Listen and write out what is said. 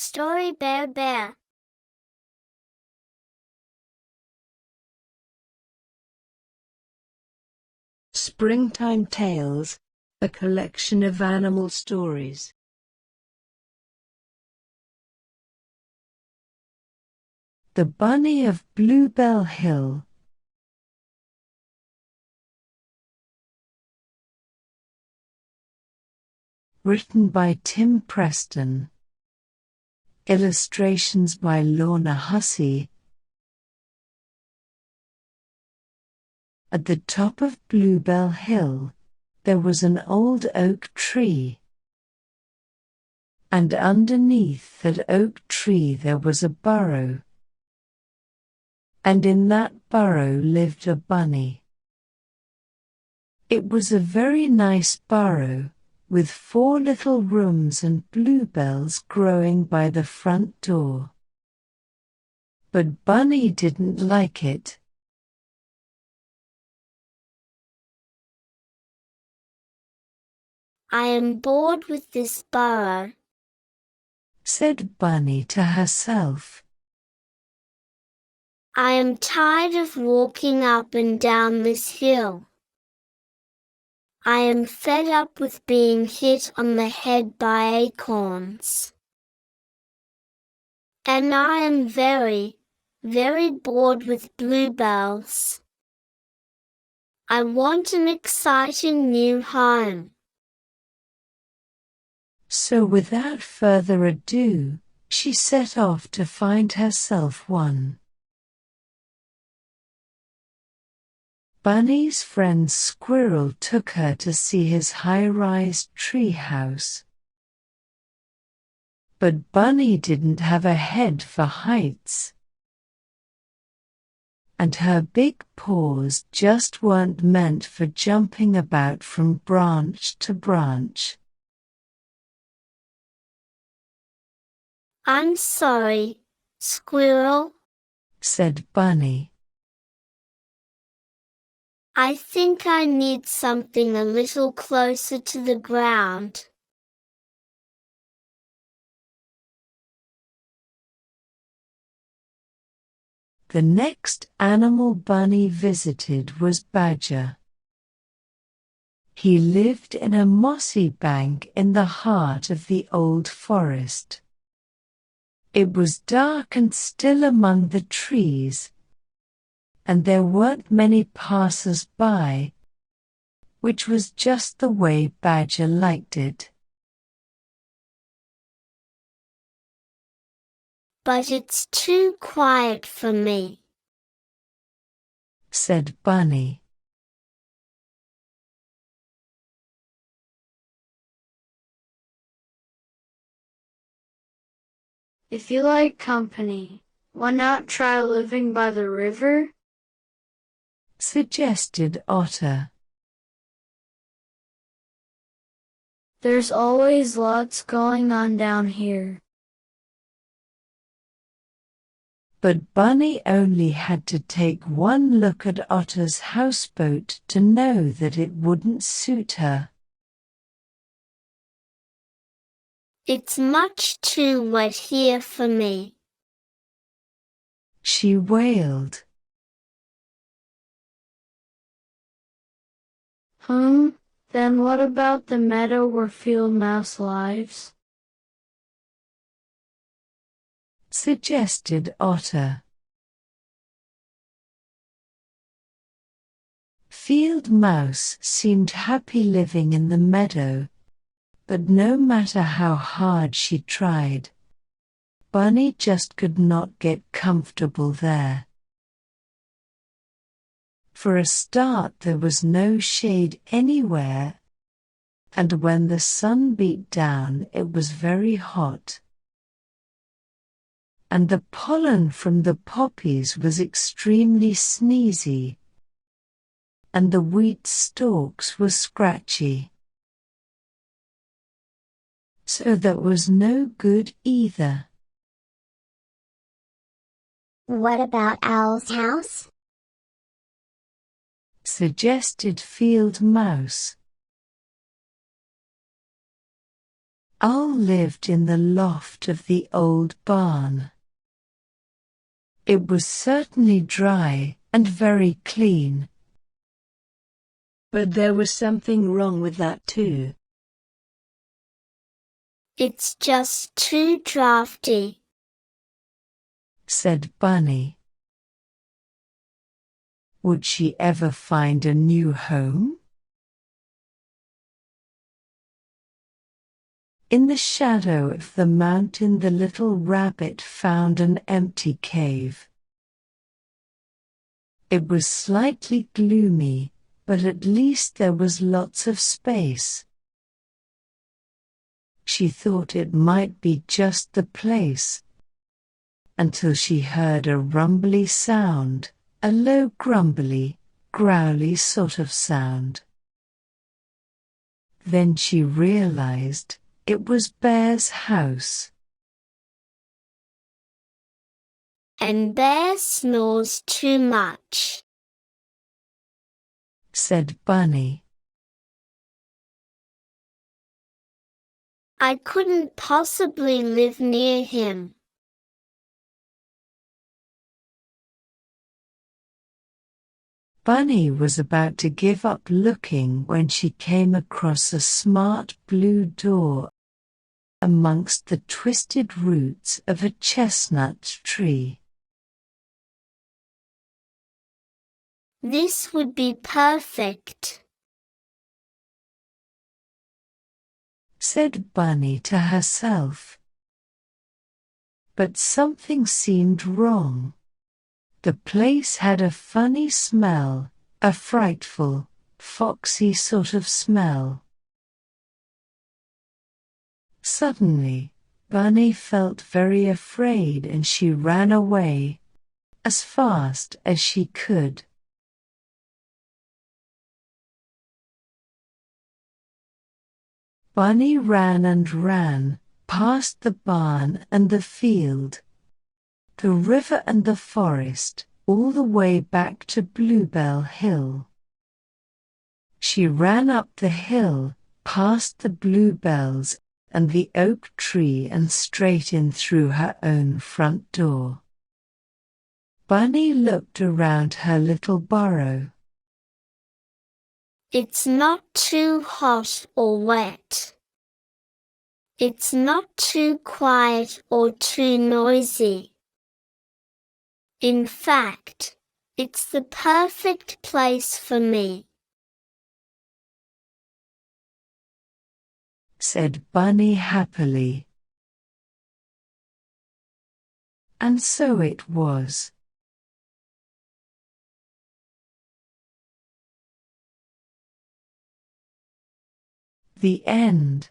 Story Bear Bear. Springtime Tales, a collection of animal stories. The Bunny of Bluebell Hill. Written by Tim Preston. Illustrations by Lorna Hussey. At the top of Bluebell Hill, there was an old oak tree. And underneath that oak tree there was a burrow. And in that burrow lived a bunny. It was a very nice burrow, with 4 little rooms and bluebells growing by the front door. But Bunny didn't like it. I am bored with this burrow, said Bunny to herself. I am tired of walking up and down this hill. I am fed up with being hit on the head by acorns. And I am very, very bored with bluebells. I want an exciting new home. So without further ado, she set off to find herself one. Bunny's friend Squirrel took her to see his high-rise tree house. But Bunny didn't have a head for heights. And her big paws just weren't meant for jumping about from branch to branch. I'm sorry, Squirrel, said Bunny. I think I need something a little closer to the ground. The next animal Bunny visited was Badger. He lived in a mossy bank in the heart of the old forest. It was dark and still among the trees, and there weren't many passers-by, which was just the way Badger liked it. But it's too quiet for me, said Bunny. If you like company, why not try living by the river? Suggested Otter. There's always lots going on down here. But Bunny only had to take one look at Otter's houseboat to know that it wouldn't suit her. It's much too wet here for me, she wailed. Then what about the meadow where field mouse lives? Suggested Otter. Field Mouse seemed happy living in the meadow, but no matter how hard she tried, Bunny just could not get comfortable there. For a start, there was no shade anywhere, and when the sun beat down it was very hot. And the pollen from the poppies was extremely sneezy, and the wheat stalks were scratchy. So that was no good either. What about Owl's house? Suggested Field Mouse. Owl lived in the loft of the old barn. It was certainly dry and very clean. But there was something wrong with that too. It's just too drafty, said Bunny. Would she ever find a new home? In the shadow of the mountain, the little rabbit found an empty cave. It was slightly gloomy, but at least there was lots of space. She thought it might be just the place, until she heard a rumbly sound, a low grumbly, growly sort of sound. Then she realized it was Bear's house. and Bear snores too much, said Bunny. I couldn't possibly live near him. Bunny was about to give up looking when she came across a smart blue door amongst the twisted roots of a chestnut tree. This would be perfect, said Bunny to herself. But something seemed wrong. The place had a funny smell, a frightful, foxy sort of smell. Suddenly, Bunny felt very afraid and she ran away, as fast as she could. Bunny ran and ran, past the barn and the field, the river and the forest, all the way back to Bluebell Hill. She ran up the hill, past the bluebells and the oak tree and straight in through her own front door. Bunny looked around her little burrow. It's not too hot or wet. It's not too quiet or too noisy. In fact, it's the perfect place for me, said Bunny happily. And so it was. The end.